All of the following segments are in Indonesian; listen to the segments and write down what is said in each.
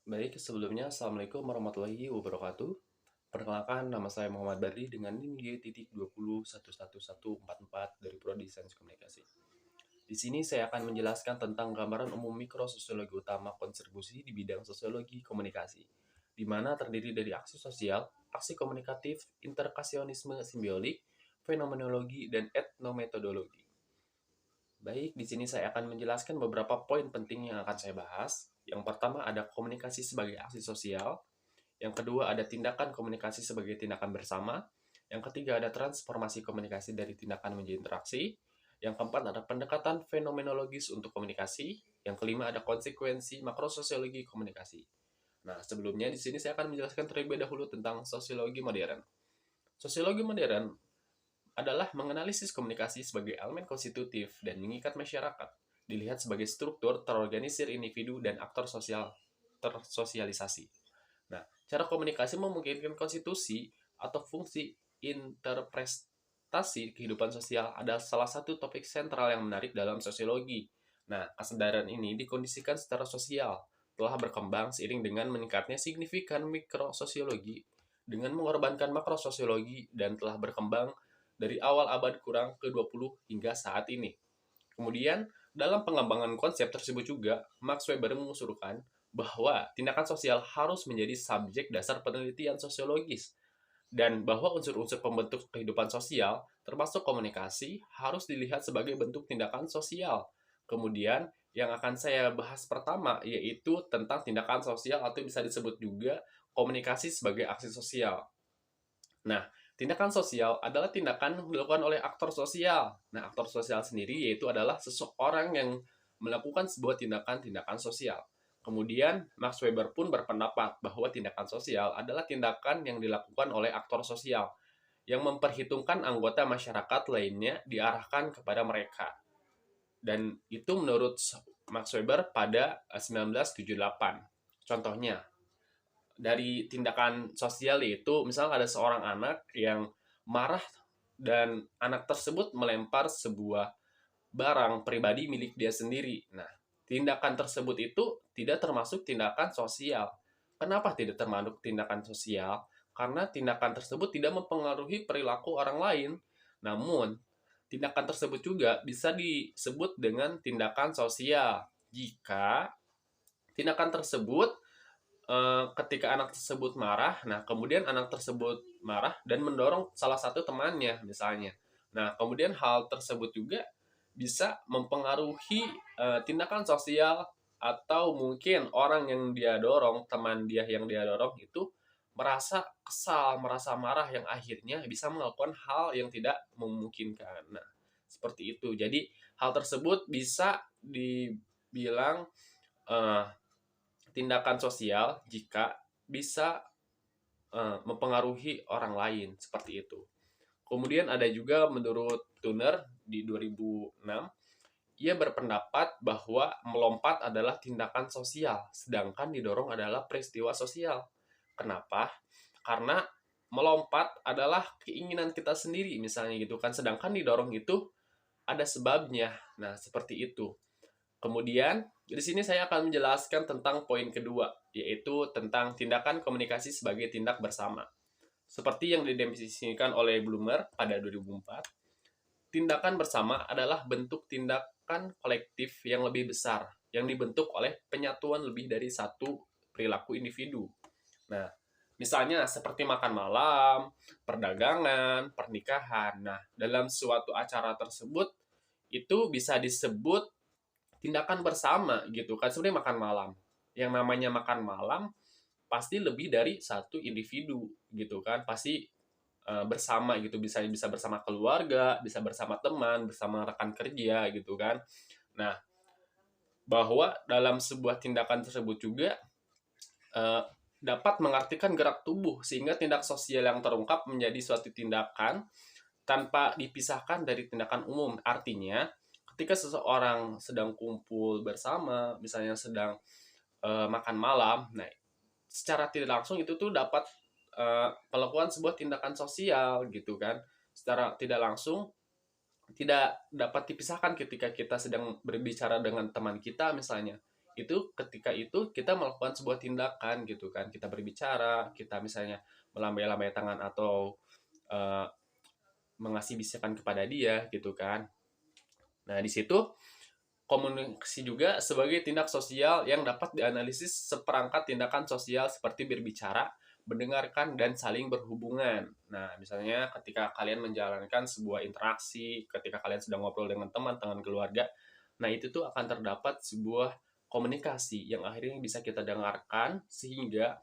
Baik, sebelumnya Assalamualaikum warahmatullahi wabarakatuh. Perkenalkan, nama saya Muhammad Bardi dengan NIM Y.20111144 dari Prodi Sains Komunikasi. Di sini saya akan menjelaskan tentang gambaran umum mikrososiologi utama kontribusi di bidang sosiologi komunikasi, di mana terdiri dari aksi sosial, aksi komunikatif, interkasionisme simbiolik, fenomenologi, dan etnometodologi. Baik, di sini saya akan menjelaskan beberapa poin penting yang akan saya bahas. Yang pertama ada komunikasi sebagai aksi sosial. Yang kedua ada tindakan komunikasi sebagai tindakan bersama. Yang ketiga ada transformasi komunikasi dari tindakan menjadi interaksi. Yang keempat ada pendekatan fenomenologis untuk komunikasi. Yang kelima ada konsekuensi makrososiologi komunikasi. Nah, sebelumnya di sini saya akan menjelaskan terlebih dahulu tentang sosiologi modern. Sosiologi modern adalah menganalisis komunikasi sebagai elemen konstitutif dan mengikat masyarakat, dilihat sebagai struktur terorganisir individu dan aktor sosial tersosialisasi. Nah, cara komunikasi memungkinkan konstitusi atau fungsi interpretasi kehidupan sosial adalah salah satu topik sentral yang menarik dalam sosiologi. Nah, kesadaran ini dikondisikan secara sosial, telah berkembang seiring dengan meningkatnya signifikan mikrososiologi dengan mengorbankan makrososiologi dan telah berkembang dari awal abad kurang ke-20 hingga saat ini. Kemudian, dalam pengembangan konsep tersebut juga, Max Weber mengusulkan bahwa tindakan sosial harus menjadi subjek dasar penelitian sosiologis dan bahwa unsur-unsur pembentuk kehidupan sosial, termasuk komunikasi, harus dilihat sebagai bentuk tindakan sosial. Kemudian, yang akan saya bahas pertama yaitu tentang tindakan sosial atau bisa disebut juga komunikasi sebagai aksi sosial. Nah, tindakan sosial adalah tindakan yang dilakukan oleh aktor sosial. Nah, aktor sosial sendiri yaitu adalah seseorang yang melakukan sebuah tindakan-tindakan sosial. Kemudian, Max Weber pun berpendapat bahwa tindakan sosial adalah tindakan yang dilakukan oleh aktor sosial yang memperhitungkan anggota masyarakat lainnya diarahkan kepada mereka. Dan itu menurut Max Weber pada 1978. Contohnya, dari tindakan sosial yaitu misalnya ada seorang anak yang marah dan anak tersebut melempar sebuah barang pribadi milik dia sendiri. Nah, tindakan tersebut itu tidak termasuk tindakan sosial. Kenapa tidak termasuk tindakan sosial? Karena tindakan tersebut tidak mempengaruhi perilaku orang lain. Namun, tindakan tersebut juga bisa disebut dengan tindakan sosial jika tindakan tersebut ketika anak tersebut marah, nah kemudian anak tersebut marah dan mendorong salah satu temannya misalnya. Nah, kemudian hal tersebut juga bisa mempengaruhi tindakan sosial atau mungkin orang yang dia dorong, teman dia yang dia dorong itu merasa kesal, merasa marah yang akhirnya bisa melakukan hal yang tidak memungkinkan. Nah, seperti itu. Jadi, hal tersebut bisa dibilang eh, tindakan sosial jika bisa mempengaruhi orang lain seperti itu. Kemudian ada juga menurut Turner di 2006, ia berpendapat bahwa melompat adalah tindakan sosial, sedangkan didorong adalah peristiwa sosial. Kenapa? Karena melompat adalah keinginan kita sendiri misalnya gitu kan, sedangkan didorong itu ada sebabnya. Nah, seperti itu. Kemudian, di sini saya akan menjelaskan tentang poin kedua, yaitu tentang tindakan komunikasi sebagai tindak bersama. Seperti yang didefinisikan oleh Blumer pada 2004, tindakan bersama adalah bentuk tindakan kolektif yang lebih besar, yang dibentuk oleh penyatuan lebih dari satu perilaku individu. Nah, misalnya seperti makan malam, perdagangan, pernikahan. Nah, dalam suatu acara tersebut, itu bisa disebut tindakan bersama gitu kan, sebenarnya makan malam. Yang namanya makan malam pasti lebih dari satu individu gitu kan, pasti bersama gitu, bisa bisa bersama keluarga, bisa bersama teman, bersama rekan kerja gitu kan. Nah, bahwa dalam sebuah tindakan tersebut juga eh, dapat mengartikan gerak tubuh sehingga tindak sosial yang terungkap menjadi suatu tindakan tanpa dipisahkan dari tindakan umum. Artinya, ketika seseorang sedang kumpul bersama, misalnya sedang makan malam, nah secara tidak langsung itu tuh dapat melakukan sebuah tindakan sosial gitu kan. Secara tidak langsung tidak dapat dipisahkan ketika kita sedang berbicara dengan teman kita misalnya. itu ketika itu kita melakukan sebuah tindakan gitu kan, kita berbicara, kita misalnya melambai-lambai tangan atau eh, mengasih bisikan kepada dia gitu kan. Nah, di situ komunikasi juga sebagai tindak sosial yang dapat dianalisis seperangkat tindakan sosial seperti berbicara, mendengarkan, dan saling berhubungan. Nah, misalnya ketika kalian menjalankan sebuah interaksi, ketika kalian sedang ngobrol dengan teman, dengan keluarga, nah itu tuh akan terdapat sebuah komunikasi yang akhirnya bisa kita dengarkan sehingga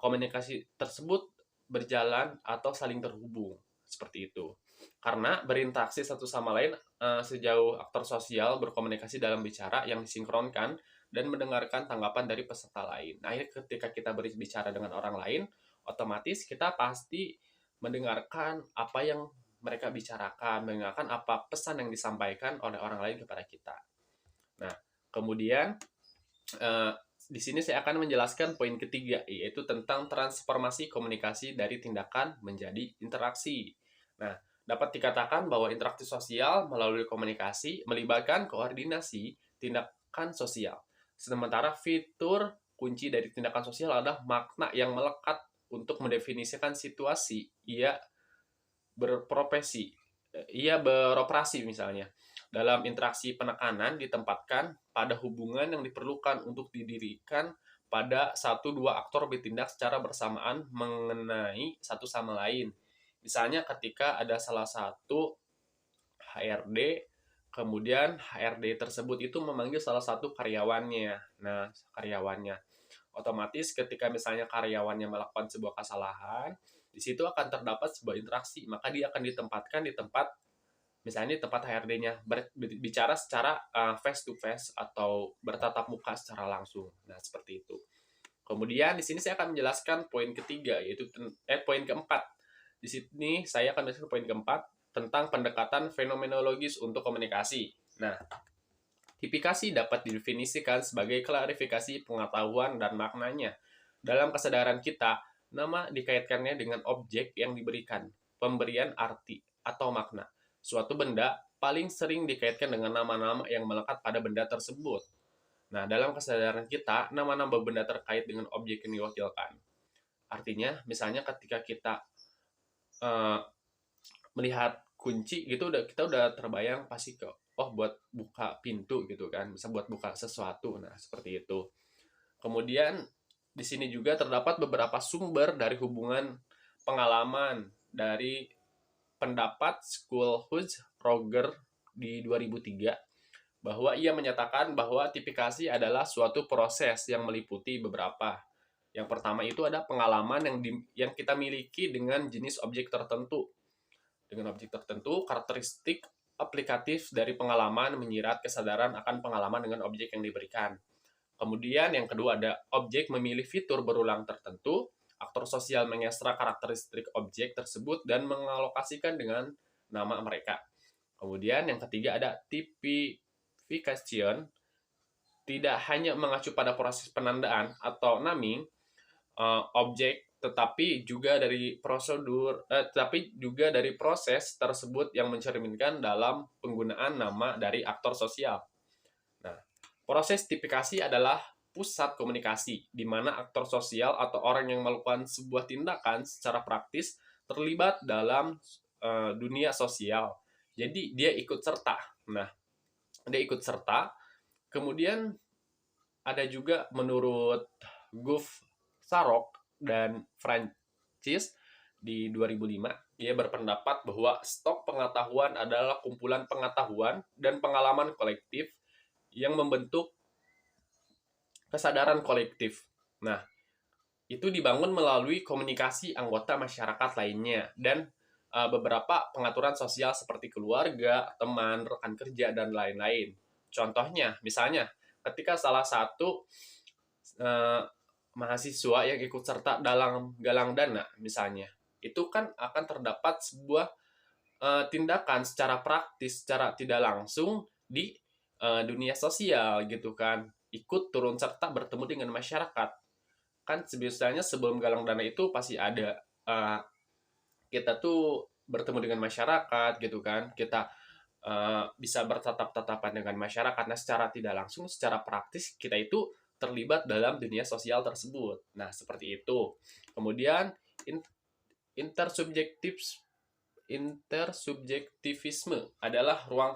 komunikasi tersebut berjalan atau saling terhubung seperti itu. Karena berinteraksi satu sama lain sejauh aktor sosial berkomunikasi dalam bicara yang disinkronkan dan mendengarkan tanggapan dari peserta lain. Nah, akhirnya ketika kita berbicara dengan orang lain, otomatis kita pasti mendengarkan apa yang mereka bicarakan, mendengarkan apa pesan yang disampaikan oleh orang lain kepada kita. Nah, kemudian eh, di sini saya akan menjelaskan poin ketiga, yaitu tentang transformasi komunikasi dari tindakan menjadi interaksi. Nah, dapat dikatakan bahwa interaksi sosial melalui komunikasi melibatkan koordinasi tindakan sosial. Sementara fitur kunci dari tindakan sosial adalah makna yang melekat untuk mendefinisikan situasi ia berprofesi, ia beroperasi misalnya. Dalam interaksi penekanan ditempatkan pada hubungan yang diperlukan untuk didirikan pada satu dua aktor bertindak secara bersamaan mengenai satu sama lain. Misalnya ketika ada salah satu HRD, kemudian HRD tersebut itu memanggil salah satu karyawannya. Nah, karyawannya. Otomatis ketika misalnya karyawannya melakukan sebuah kesalahan, di situ akan terdapat sebuah interaksi, maka dia akan ditempatkan di tempat misalnya di tempat HRD-nya bicara secara face to face atau bertatap muka secara langsung. Nah, seperti itu. Kemudian di sini saya akan menjelaskan poin ketiga, yaitu poin keempat. Di sini saya akan menjelaskan poin keempat tentang pendekatan fenomenologis untuk komunikasi. Nah, tipikasi dapat didefinisikan sebagai klarifikasi pengetahuan dan maknanya. Dalam kesadaran kita, nama dikaitkannya dengan objek yang diberikan, pemberian arti atau makna. Suatu benda paling sering dikaitkan dengan nama-nama yang melekat pada benda tersebut. Nah, dalam kesadaran kita, nama-nama benda terkait dengan objek yang diwakilkan. Artinya, misalnya ketika kita uh, melihat kunci gitu, kita udah terbayang pasti ke buat buka pintu gitu kan, bisa buat buka sesuatu. Nah, seperti itu. Kemudian di sini juga terdapat beberapa sumber dari hubungan pengalaman dari pendapat Schoolhouse Roger di 2003 bahwa ia menyatakan bahwa tipikasi adalah suatu proses yang meliputi beberapa. Yang pertama itu ada pengalaman yang kita miliki dengan jenis objek tertentu. Dengan objek tertentu, karakteristik aplikatif dari pengalaman menyirat kesadaran akan pengalaman dengan objek yang diberikan. Kemudian yang kedua ada objek memilih fitur berulang tertentu, aktor sosial mengekstra karakteristik objek tersebut dan mengalokasikan dengan nama mereka. Kemudian yang ketiga ada typification, tidak hanya mengacu pada proses penandaan atau naming objek, tetapi juga dari proses tersebut yang mencerminkan dalam penggunaan nama dari aktor sosial. Nah, proses tipikasi adalah pusat komunikasi, di mana aktor sosial atau orang yang melakukan sebuah tindakan secara praktis terlibat dalam dunia sosial. Jadi dia ikut serta. Nah, dia ikut serta. Kemudian ada juga menurut Guv Sarok dan Francis di 2005, ia berpendapat bahwa stok pengetahuan adalah kumpulan pengetahuan dan pengalaman kolektif yang membentuk kesadaran kolektif. Nah, itu dibangun melalui komunikasi anggota masyarakat lainnya dan beberapa pengaturan sosial seperti keluarga, teman, rekan kerja, dan lain-lain. Contohnya, misalnya, ketika salah satu mahasiswa yang ikut serta dalam galang dana, misalnya, itu kan akan terdapat sebuah tindakan secara praktis, secara tidak langsung di dunia sosial gitu kan, ikut turun serta bertemu dengan masyarakat. Kan biasanya sebelum galang dana itu pasti ada kita tuh bertemu dengan masyarakat gitu kan, kita bisa bertatap-tatapan dengan masyarakat. Nah, secara tidak langsung, secara praktis kita itu terlibat dalam dunia sosial tersebut. Nah, seperti itu. Kemudian in- intersubjektif intersubjektivisme adalah ruang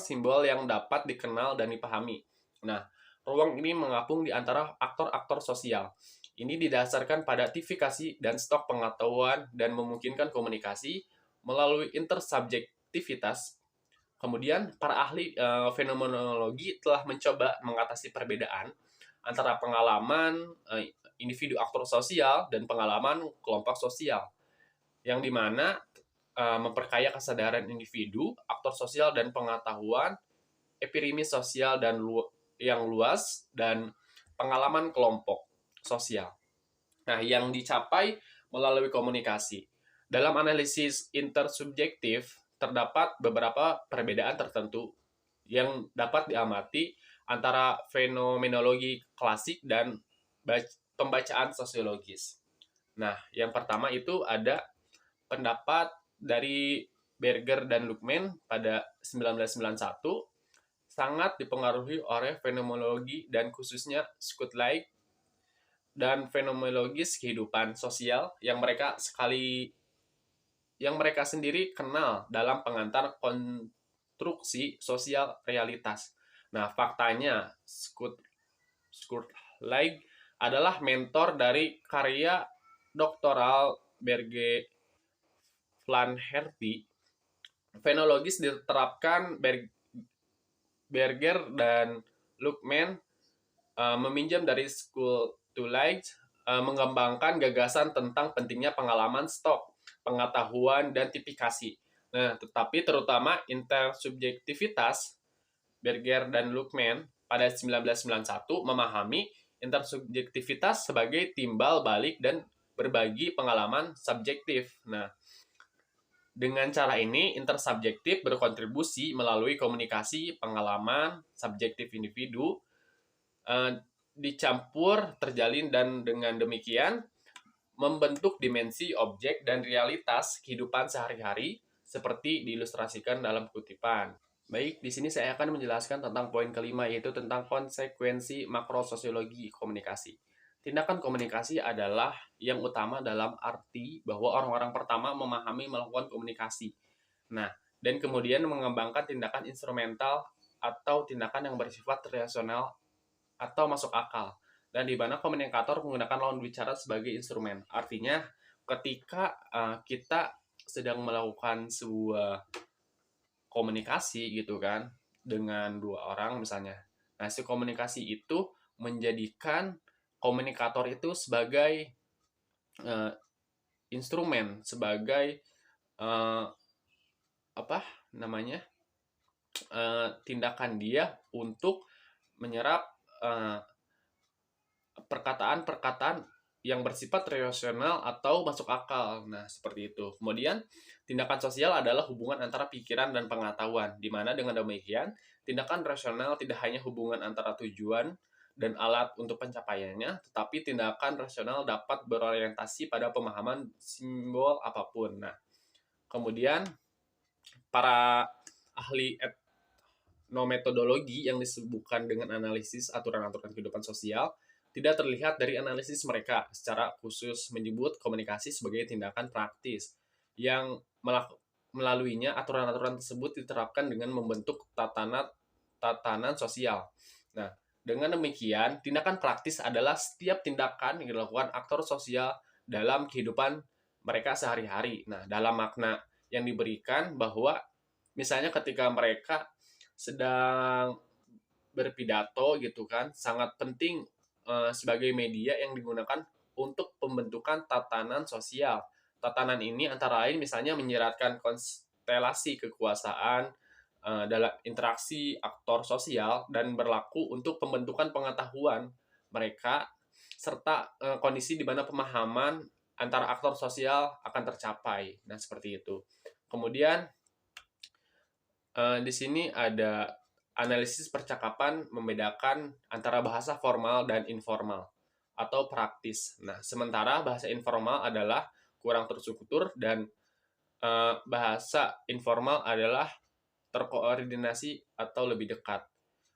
simbol yang dapat dikenal dan dipahami. Nah, ruang ini mengapung di antara aktor-aktor sosial. Ini didasarkan pada tipifikasi dan stok pengetahuan dan memungkinkan komunikasi melalui intersubjektivitas. Kemudian, para ahli fenomenologi telah mencoba mengatasi perbedaan antara pengalaman individu aktor sosial dan pengalaman kelompok sosial, yang dimana memperkaya kesadaran individu, aktor sosial, dan pengetahuan epirimi sosial yang luas, dan pengalaman kelompok sosial. Nah, yang dicapai melalui komunikasi. Dalam analisis intersubjektif, terdapat beberapa perbedaan tertentu yang dapat diamati antara fenomenologi klasik dan pembacaan sosiologis. Nah, yang pertama itu ada pendapat dari Berger dan Luckman pada 1991 sangat dipengaruhi oleh fenomenologi dan khususnya Skutlike dan fenomenologis kehidupan sosial yang mereka sendiri kenal dalam pengantar konstruksi sosial realitas. Nah, faktanya Skutlike adalah mentor dari karya doktoral Berge Flaherty. Fenologis diterapkan Berger dan Luckman meminjam dari School to Light, mengembangkan gagasan tentang pentingnya pengalaman stok, pengetahuan, dan tipikasi. Nah, tetapi terutama intersubjektivitas, Berger dan Luckman pada 1991 memahami intersubjektivitas sebagai timbal balik dan berbagi pengalaman subjektif. Nah, dengan cara ini, intersubjektif berkontribusi melalui komunikasi pengalaman subjektif individu dicampur, terjalin, dan dengan demikian membentuk dimensi objek dan realitas kehidupan sehari-hari seperti diilustrasikan dalam kutipan. Baik, di sini saya akan menjelaskan tentang poin kelima, yaitu tentang konsekuensi makrososiologi komunikasi. Tindakan komunikasi adalah yang utama dalam arti bahwa orang-orang pertama memahami melakukan komunikasi. Nah, dan kemudian mengembangkan tindakan instrumental atau tindakan yang bersifat rasional atau masuk akal. Dan di mana komunikator menggunakan lawan bicara sebagai instrumen. Artinya, ketika kita sedang melakukan sebuah komunikasi gitu kan dengan dua orang misalnya. Nah, si komunikasi itu menjadikan komunikator itu sebagai uh, instrumen, sebagai uh, apa namanya tindakan dia untuk menyerap perkataan-perkataan yang bersifat rasional atau masuk akal. Nah, seperti itu. Kemudian, tindakan sosial adalah hubungan antara pikiran dan pengetahuan, di mana dengan demikian, tindakan rasional tidak hanya hubungan antara tujuan dan alat untuk pencapaiannya, tetapi tindakan rasional dapat berorientasi pada pemahaman simbol apapun. Nah, kemudian para ahli etnometodologi yang disebutkan dengan analisis aturan-aturan kehidupan sosial tidak terlihat dari analisis mereka secara khusus menyebut komunikasi sebagai tindakan praktis yang melaluinya aturan-aturan tersebut diterapkan dengan membentuk tatanan sosial. Nah, dengan demikian, tindakan praktis adalah setiap tindakan yang dilakukan aktor sosial dalam kehidupan mereka sehari-hari. Nah, dalam makna yang diberikan bahwa misalnya ketika mereka sedang berpidato gitu kan, sangat penting sebagai media yang digunakan untuk pembentukan tatanan sosial. Tatanan ini antara lain misalnya menyiratkan konstelasi kekuasaan dalam interaksi aktor sosial dan berlaku untuk pembentukan pengetahuan mereka serta kondisi di mana pemahaman antara aktor sosial akan tercapai. Nah, seperti itu. Kemudian di sini ada analisis percakapan membedakan antara bahasa formal dan informal atau praktis. Nah, sementara bahasa informal adalah kurang terstruktur dan bahasa informal adalah terkoordinasi atau lebih dekat.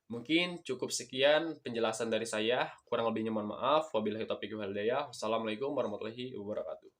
Mungkin cukup sekian penjelasan dari saya. Kurang lebihnya mohon maaf. Wabillahi taufiq wal hidayah. Wassalamualaikum warahmatullahi wabarakatuh.